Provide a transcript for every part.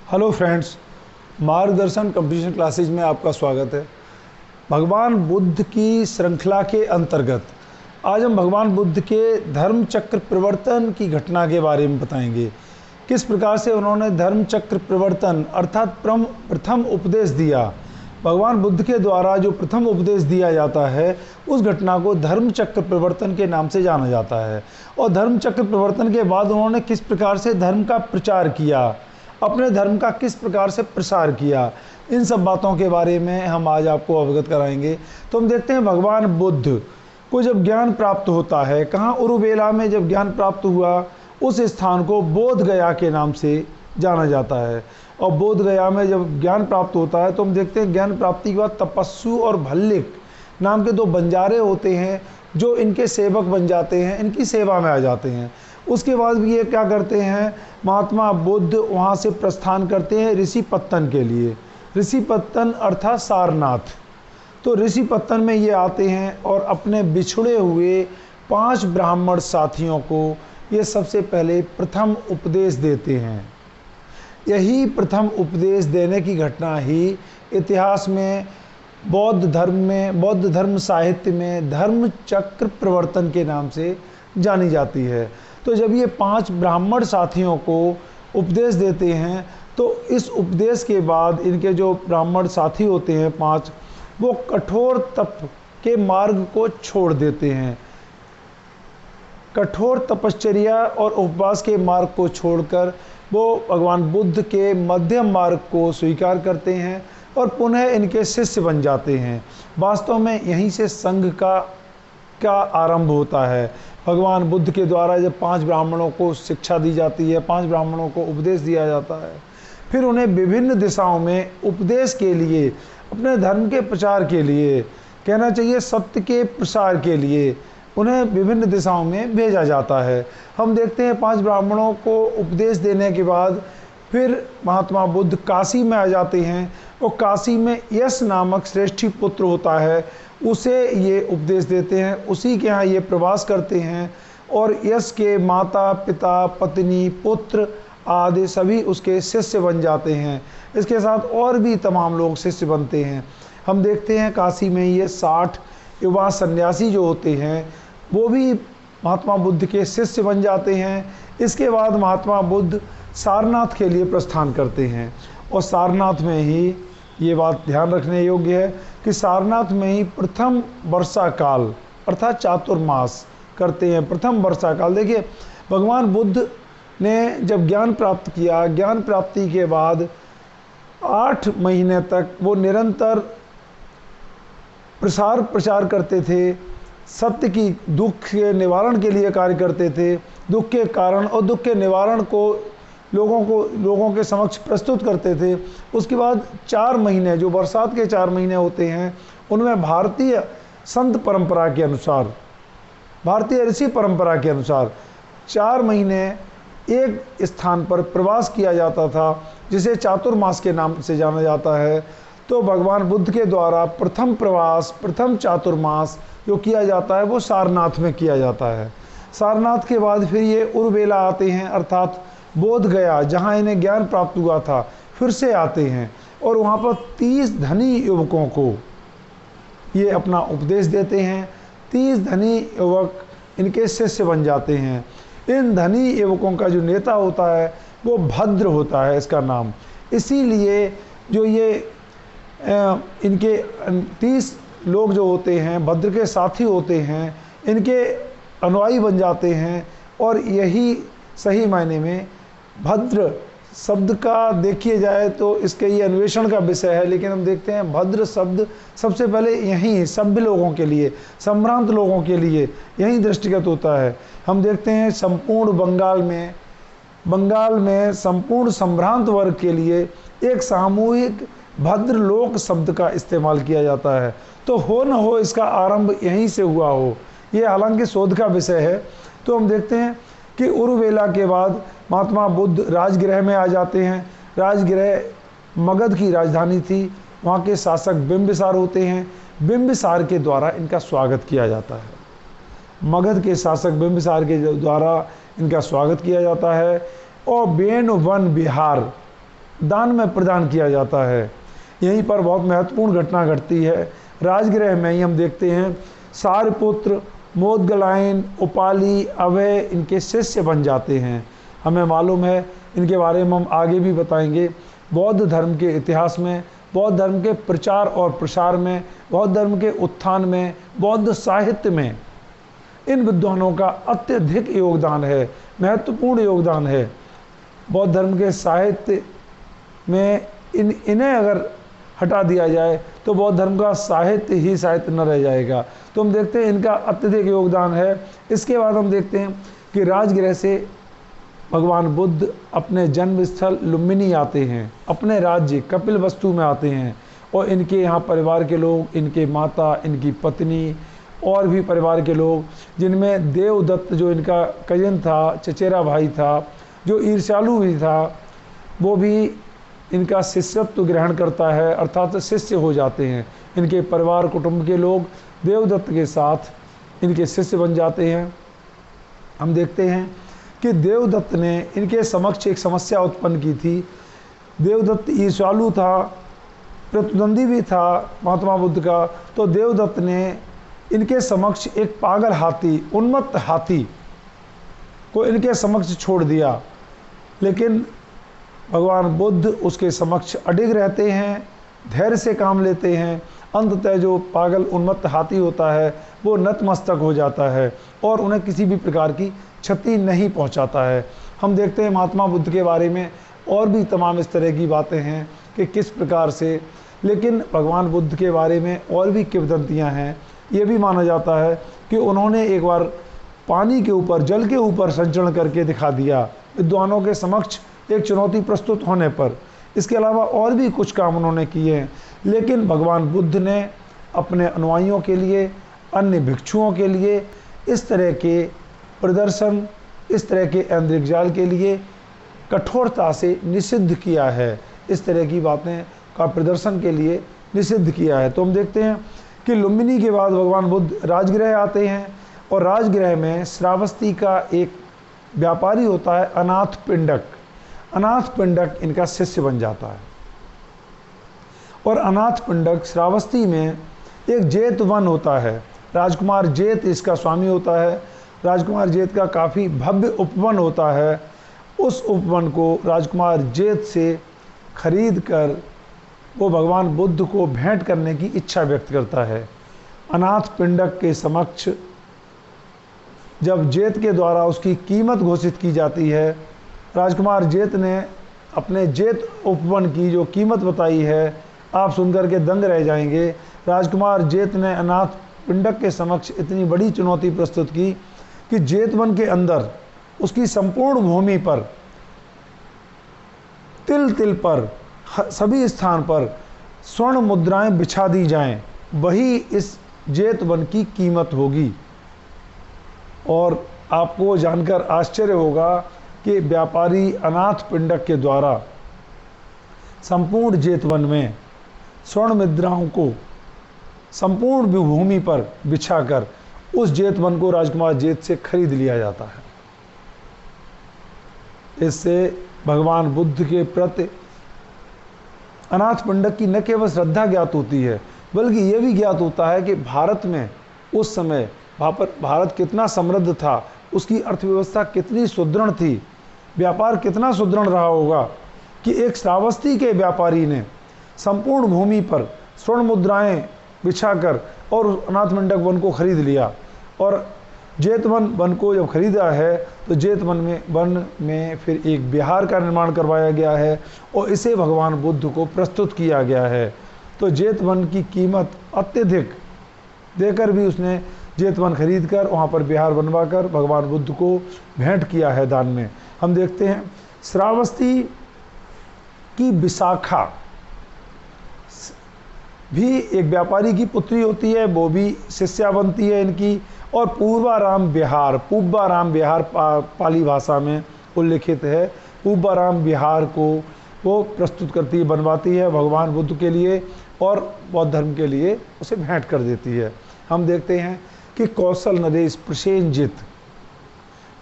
Hello friends, मार्गदर्शन competition classes में आपका स्वागत है। भगवान बुद्ध की श्रृंखला के अंतर्गत आज हम भगवान बुद्ध के धर्म चक्र परिवर्तन की घटना के बारे में बताएंगे। किस प्रकार से उन्होंने धर्म चक्र परिवर्तन अर्थात प्रथम उपदेश दिया। भगवान बुद्ध के द्वारा जो प्रथम उपदेश दिया जाता है उस घटना को धर्म चक्र परिवर्तन के नाम से जाना जाता है। और धर्म चक्र परिवर्तन के बाद उन्होंने किस प्रकार से धर्म का प्रचार किया, अपने धर्म का किस प्रकार से प्रसार किया, इन सब बातों के बारे में हम आज आपको अवगत कराएंगे। तो हम देखते हैं भगवान बुद्ध को जब ज्ञान प्राप्त होता है, कहाँ उरुवेला में जब ज्ञान प्राप्त हुआ उस स्थान को बोध गया के नाम से जाना जाता है। और बोध गया में जब ज्ञान प्राप्त होता है तो हम देखते हैं ज्ञान प्राप्ति के बाद तपस्सु और भल्लिक नाम के दो बंजारे होते हैं जो इनके सेवक बन जाते हैं, इनकी सेवा में आ जाते हैं। उसके बाद भी ये क्या करते हैं, महात्मा बुद्ध वहाँ से प्रस्थान करते हैं ऋषिपत्तन के लिए। ऋषिपत्तन अर्थात सारनाथ। तो ऋषिपत्तन में ये आते हैं और अपने बिछड़े हुए 5 ब्राह्मण साथियों को ये सबसे पहले प्रथम उपदेश देते हैं। यही प्रथम उपदेश देने की घटना ही इतिहास में बौद्ध धर्म साहित्य में धर्म चक्र परिवर्तन के नाम से जानी जाती है। तो जब ये 5 ब्राह्मण साथियों को उपदेश देते हैं तो इस उपदेश के बाद इनके जो ब्राह्मण साथी होते हैं 5, वो कठोर तप के मार्ग को छोड़ देते हैं। कठोर तपश्चर्या और उपवास के मार्ग को छोड़कर वो भगवान बुद्ध के मध्यम मार्ग को स्वीकार करते हैं और पुनः इनके शिष्य बन जाते हैं। वास्तव में यहीं से संघ का आरंभ होता है। भगवान बुद्ध के द्वारा जब 5 ब्राह्मणों को शिक्षा दी जाती है, 5 ब्राह्मणों को उपदेश दिया जाता है, फिर उन्हें विभिन्न दिशाओं में उपदेश के लिए, अपने धर्म के प्रचार के लिए, कहना चाहिए सत्य के प्रसार के लिए उन्हें विभिन्न दिशाओं में भेजा जाता है। हम देखते हैं 5 ब्राह्मणों को उपदेश देने के बाद फिर महात्मा बुद्ध काशी में आ जाते हैं और काशी में यश नामक श्रेष्ठी पुत्र होता है, उसे ये उपदेश देते हैं। उसी के यहाँ ये प्रवास करते हैं और यश के माता पिता पत्नी पुत्र आदि सभी उसके शिष्य बन जाते हैं। इसके साथ और भी तमाम लोग शिष्य बनते हैं। हम देखते हैं काशी में ये 60 युवा सन्यासी जो होते हैं वो भी महात्मा बुद्ध के शिष्य बन जाते हैं। इसके बाद महात्मा बुद्ध सारनाथ के लिए प्रस्थान करते हैं और सारनाथ में ही ये बात ध्यान रखने योग्य है कि सारनाथ में ही प्रथम वर्षा काल अर्थात चातुर्मास करते हैं। प्रथम वर्षा काल देखिए, भगवान बुद्ध ने जब ज्ञान प्राप्त किया, ज्ञान प्राप्ति के बाद 8 महीने तक वो निरंतर प्रचार करते थे, सत्य की दुख के निवारण के लिए कार्य करते थे, दुख के कारण और दुख के निवारण को लोगों के समक्ष प्रस्तुत करते थे। उसके बाद 4 महीने जो बरसात के 4 महीने होते हैं उनमें भारतीय संत परंपरा के अनुसार, भारतीय ऋषि परंपरा के अनुसार 4 महीने एक स्थान पर प्रवास किया जाता था जिसे चातुर्मास के नाम से जाना जाता है। तो भगवान बुद्ध के द्वारा प्रथम प्रवास, प्रथम चातुर्मास जो किया जाता है वो सारनाथ में किया जाता है। सारनाथ के बाद फिर ये उरुवेला आते हैं अर्थात बोध गया जहाँ इन्हें ज्ञान प्राप्त हुआ था, फिर से आते हैं और वहाँ पर 30 धनी युवकों को ये अपना उपदेश देते हैं। 30 धनी युवक इनके शिष्य बन जाते हैं। इन धनी युवकों का जो नेता होता है वो भद्र होता है इसका नाम। इसीलिए जो ये इनके 30 लोग जो होते हैं भद्र के साथी होते हैं, इनके अनुयायी बन जाते हैं। और यही सही मायने में भद्र शब्द का देखिए जाए तो इसके ये अन्वेषण का विषय है, लेकिन हम देखते हैं भद्र शब्द सबसे पहले यहीं सभ्य लोगों के लिए, संभ्रांत लोगों के लिए यहीं दृष्टिगत होता है। हम देखते हैं संपूर्ण बंगाल में संपूर्ण संभ्रांत वर्ग के लिए एक सामूहिक भद्र लोक शब्द का इस्तेमाल किया जाता है। तो हो न हो इसका आरंभ यहीं से हुआ हो, ये हालांकि शोध का विषय है। तो हम देखते हैं कि उरुवेला के बाद महात्मा बुद्ध राजगृह में आ जाते हैं। राजगृह मगध की राजधानी थी, वहाँ के शासक बिंबिसार होते हैं। बिंबिसार के द्वारा इनका स्वागत किया जाता है। मगध के शासक बिंबिसार के द्वारा इनका स्वागत किया जाता है और बेन वन विहार दान में प्रदान किया जाता है। यहीं पर बहुत महत्वपूर्ण घटना घटती है। राजगृह में ही हम देखते हैं सारपुत्र, मोदगलायन, उपाली, अभय इनके शिष्य बन जाते हैं। हमें मालूम है, इनके बारे में हम आगे भी बताएंगे। बौद्ध धर्म के इतिहास में, बौद्ध धर्म के प्रचार और प्रसार में, बौद्ध धर्म के उत्थान में, बौद्ध साहित्य में इन विद्वानों का अत्यधिक योगदान है, महत्वपूर्ण योगदान है। बौद्ध धर्म के साहित्य में इन्हें अगर हटा दिया जाए तो बौद्ध धर्म का साहित्य ही साहित्य न रह जाएगा। तो हम देखते हैं इनका अत्यधिक योगदान है। इसके बाद हम देखते हैं कि राजगृह से भगवान बुद्ध अपने जन्म स्थल लुम्बिनी आते हैं, अपने राज्य कपिलवस्तु में आते हैं, और इनके यहाँ परिवार के लोग, इनके माता, इनकी पत्नी और भी परिवार के लोग, जिनमें देवदत्त जो इनका कजन था, चचेरा भाई था, जो ईर्ष्यालु भी था, वो भी इनका शिष्यत्व ग्रहण करता है, अर्थात शिष्य हो जाते हैं। इनके परिवार कुटुंब के लोग देवदत्त के साथ इनके शिष्य बन जाते हैं। हम देखते हैं कि देवदत्त ने इनके समक्ष एक समस्या उत्पन्न की थी। देवदत्त ईर्ष्यालु था, प्रतिद्वंदी भी था महात्मा बुद्ध का। तो देवदत्त ने इनके समक्ष एक पागल हाथी, उन्मत्त हाथी को इनके समक्ष छोड़ दिया, लेकिन भगवान बुद्ध उसके समक्ष अडिग रहते हैं, धैर्य से काम लेते हैं। अंततः जो पागल उन्मत्त हाथी होता है वो नतमस्तक हो जाता है और उन्हें किसी भी प्रकार की क्षति नहीं पहुंचाता है। हम देखते हैं महात्मा बुद्ध के बारे में और भी तमाम इस तरह की बातें हैं कि किस प्रकार से, लेकिन भगवान बुद्ध के बारे में और भी किंवदंतियाँ हैं। ये भी माना जाता है कि उन्होंने एक बार पानी के ऊपर, जल के ऊपर संचरण करके दिखा दिया विद्वानों के समक्ष एक चुनौती प्रस्तुत होने पर। इसके अलावा और भी कुछ काम उन्होंने किए हैं, लेकिन भगवान बुद्ध ने अपने अनुयायियों के लिए, अन्य भिक्षुओं के लिए इस तरह के प्रदर्शन, इस तरह के इंद्रियजाल के लिए कठोरता से निषिद्ध किया है। इस तरह की बातें का प्रदर्शन के लिए निषिद्ध किया है। तो हम देखते हैं कि लुम्बिनी के बाद भगवान बुद्ध राजगृह आते हैं, और राजगृह में श्रावस्ती का एक व्यापारी होता है अनाथ पिंडक। अनाथ पिंडक इनका शिष्य बन जाता है, और अनाथ पिंडक श्रावस्ती में एक जेत वन होता है। राजकुमार जेत इसका स्वामी होता है। राजकुमार जेत का काफ़ी भव्य उपवन होता है। उस उपवन को राजकुमार जेत से खरीद कर वो भगवान बुद्ध को भेंट करने की इच्छा व्यक्त करता है। अनाथ पिंडक के समक्ष जब जेत के द्वारा उसकी कीमत घोषित की जाती है, राजकुमार जेत ने अपने जेत उपवन की जो कीमत बताई है, आप सुनकर के दंग रह जाएंगे। राजकुमार जेत ने अनाथ पिंडक के समक्ष इतनी बड़ी चुनौती प्रस्तुत की कि जेत वन के अंदर उसकी संपूर्ण भूमि पर, तिल तिल पर, सभी स्थान पर स्वर्ण मुद्राएं बिछा दी जाएं, वही इस जेत वन की कीमत होगी। और आपको जानकर आश्चर्य होगा कि व्यापारी अनाथ पिंडक के द्वारा संपूर्ण जेतवन में स्वर्ण मुद्राओं को संपूर्ण भूमि पर बिछाकर उस जेतवन को राजकुमार जेत से खरीद लिया जाता है। इससे भगवान बुद्ध के प्रति अनाथ पिंडक की न केवल श्रद्धा ज्ञात होती है, बल्कि यह भी ज्ञात होता है कि भारत में उस समय भारत कितना समृद्ध था, उसकी अर्थव्यवस्था कितनी सुदृढ़ थी, व्यापार कितना सुदृढ़ रहा होगा कि एक श्रावस्ती के व्यापारी ने संपूर्ण भूमि पर स्वर्ण मुद्राएं बिछाकर और अनाथ पिंडक वन को खरीद लिया। और जेतवन वन को जब खरीदा है तो जेतवन में फिर एक विहार का निर्माण करवाया गया है और इसे भगवान बुद्ध को प्रस्तुत किया गया है। तो जेतवन की कीमत अत्यधिक देकर भी उसने जेतवन खरीद कर वहाँ पर विहार बनवाकर भगवान बुद्ध को भेंट किया है दान में। हम देखते हैं श्रावस्ती की विशाखा भी एक व्यापारी की पुत्री होती है, वो भी शिष्या बनती है इनकी। और पूर्वाराम विहार पाली भाषा में उल्लिखित है। पूर्वाराम विहार को वो प्रस्तुत करती है, बनवाती है भगवान बुद्ध के लिए और बौद्ध धर्म के लिए उसे भेंट कर देती है। हम देखते हैं कि कौशल नरेश प्रसेनजित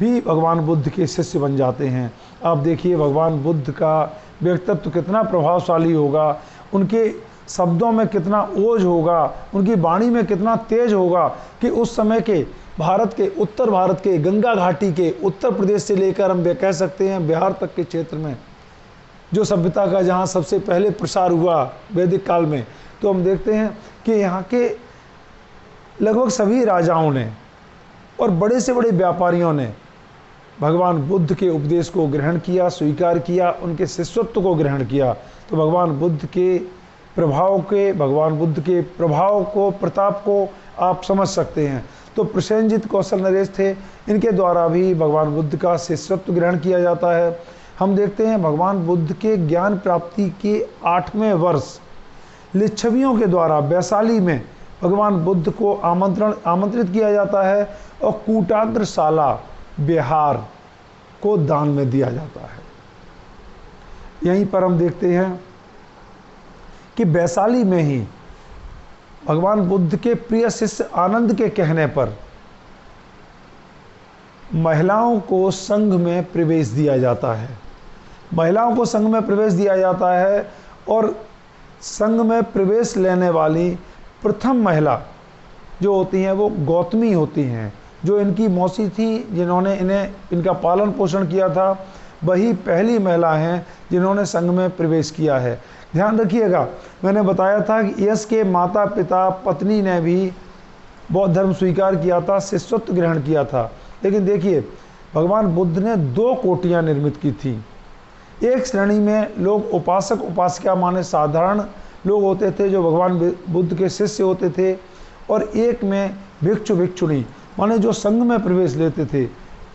भी भगवान बुद्ध के शिष्य बन जाते हैं। आप देखिए भगवान बुद्ध का व्यक्तित्व कितना प्रभावशाली होगा, उनके शब्दों में कितना ओज होगा, उनकी वाणी में कितना तेज होगा कि उस समय के भारत के, उत्तर भारत के, गंगा घाटी के, उत्तर प्रदेश से लेकर हम कह सकते हैं बिहार तक के क्षेत्र में जो सभ्यता का जहाँ सबसे पहले प्रसार हुआ वैदिक काल में, तो हम देखते हैं कि यहाँ के लगभग सभी राजाओं ने और बड़े से बड़े व्यापारियों ने भगवान बुद्ध के उपदेश को ग्रहण किया, स्वीकार किया, उनके शिष्यत्व को ग्रहण किया। तो भगवान बुद्ध के प्रभाव को, प्रताप को आप समझ सकते हैं। तो प्रसेनजीत कौशल नरेश थे, इनके द्वारा भी भगवान बुद्ध का शिष्यत्व ग्रहण किया जाता है। हम देखते हैं भगवान बुद्ध के ज्ञान प्राप्ति के 8वें वर्ष लिच्छवियों के द्वारा वैशाली में भगवान बुद्ध को आमंत्रित किया जाता है और कूटाग्रशाला बिहार को दान में दिया जाता है। यहीं पर हम देखते हैं कि वैशाली में ही भगवान बुद्ध के प्रिय शिष्य आनंद के कहने पर महिलाओं को संघ में प्रवेश दिया जाता है। महिलाओं को संघ में प्रवेश दिया जाता है और संघ में प्रवेश लेने वाली प्रथम महिला जो होती हैं वो गौतमी होती हैं, जो इनकी मौसी थी, जिन्होंने इनका पालन पोषण किया था, वही पहली महिला हैं जिन्होंने संघ में प्रवेश किया है। ध्यान रखिएगा, मैंने बताया था कि यश के माता पिता पत्नी ने भी बौद्ध धर्म स्वीकार किया था, शिष्यत्व ग्रहण किया था। लेकिन देखिए भगवान बुद्ध ने 2 कोटियाँ निर्मित की थी। एक श्रेणी में लोग उपासक उपासिका माने साधारण लोग होते थे जो भगवान बुद्ध के शिष्य होते थे, और एक में भिक्षु भिक्षुणी माने जो संघ में प्रवेश लेते थे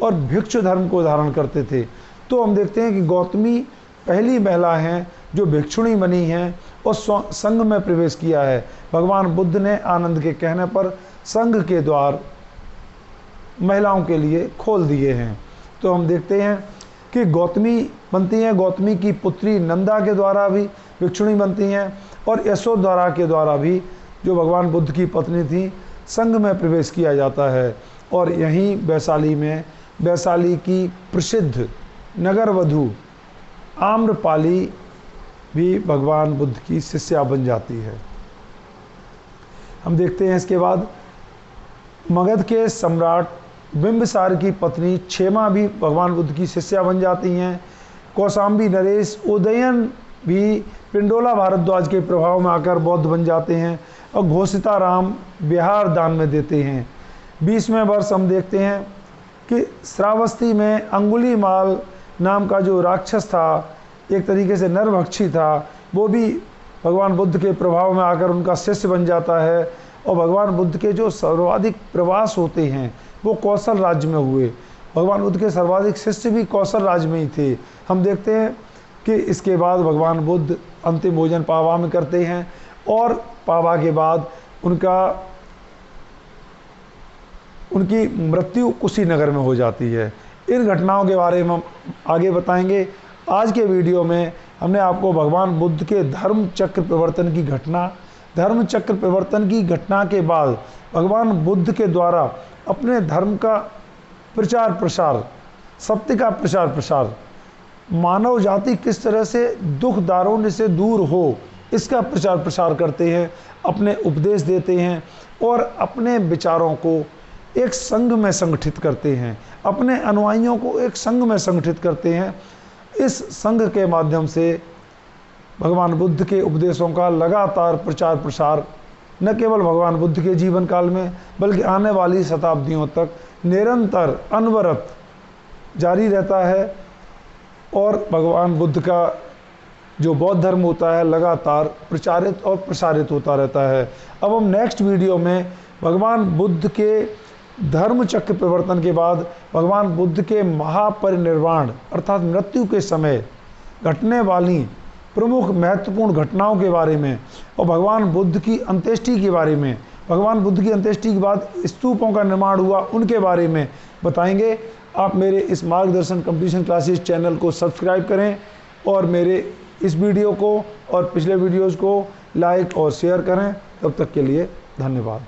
और भिक्षु धर्म को धारण करते थे। तो हम देखते हैं कि गौतमी पहली महिला हैं जो भिक्षुणी बनी हैं और संघ में प्रवेश किया है। भगवान बुद्ध ने आनंद के कहने पर संघ के द्वार महिलाओं के लिए खोल दिए हैं। तो हम देखते हैं कि गौतमी बनती हैं, गौतमी की पुत्री नंदा के द्वारा भी भिक्षुणी बनती हैं, और यशोधरा के द्वारा भी जो भगवान बुद्ध की पत्नी थी संघ में प्रवेश किया जाता है। और यहीं वैशाली में वैशाली की प्रसिद्ध नगर वधू आम्रपाली भी भगवान बुद्ध की शिष्या बन जाती है। हम देखते हैं इसके बाद मगध के सम्राट बिंबिसार की पत्नी क्षेमा भी भगवान बुद्ध की शिष्या बन जाती हैं। कौशाम्बी नरेश उदयन भी पिंडोला भारद्वाज के प्रभाव में आकर बौद्ध बन जाते हैं और घोषिताराम बिहार दान में देते हैं। 20वें वर्ष हम देखते हैं कि श्रावस्ती में अंगुलीमाल नाम का जो राक्षस था, एक तरीके से नरभक्षी था, वो भी भगवान बुद्ध के प्रभाव में आकर उनका शिष्य बन जाता है। और भगवान बुद्ध के जो सर्वाधिक प्रवास होते हैं वो कौशल राज्य में हुए। भगवान बुद्ध के सर्वाधिक शिष्य भी कौशल राज्य में ही थे। हम देखते हैं कि इसके बाद भगवान बुद्ध अंतिम भोजन पावा में करते हैं और पावा के बाद उनकी मृत्यु कुशीनगर में हो जाती है। इन घटनाओं के बारे में हम आगे बताएंगे। आज के वीडियो में हमने आपको भगवान बुद्ध के धर्म चक्र परिवर्तन की घटना के बाद भगवान बुद्ध के द्वारा अपने धर्म का प्रचार प्रसार, सत्य का प्रचार प्रसार, मानव जाति किस तरह से दुख दारुण्य से दूर हो इसका प्रचार प्रसार करते हैं, अपने उपदेश देते हैं और अपने विचारों को एक संघ में संगठित करते हैं, अपने अनुयायियों को एक संघ में संगठित करते हैं। इस संघ के माध्यम से भगवान बुद्ध के उपदेशों का लगातार प्रचार प्रसार न केवल भगवान बुद्ध के जीवन काल में बल्कि आने वाली शताब्दियों तक निरंतर अनवरत जारी रहता है और भगवान बुद्ध का जो बौद्ध धर्म होता है लगातार प्रचारित और प्रसारित होता रहता है। अब हम नेक्स्ट वीडियो में भगवान बुद्ध के धर्म चक्र परिवर्तन के बाद भगवान बुद्ध के महापरिनिर्वाण अर्थात मृत्यु के समय घटने वाली प्रमुख महत्वपूर्ण घटनाओं के बारे में और भगवान बुद्ध की अंत्येष्टि के बारे में, भगवान बुद्ध की अंत्येष्टि के बाद स्तूपों का निर्माण हुआ उनके बारे में बताएंगे। आप मेरे इस मार्गदर्शन कंपटीशन क्लासेस चैनल को सब्सक्राइब करें और मेरे इस वीडियो को और पिछले वीडियोज़ को लाइक और शेयर करें। तब तक के लिए धन्यवाद।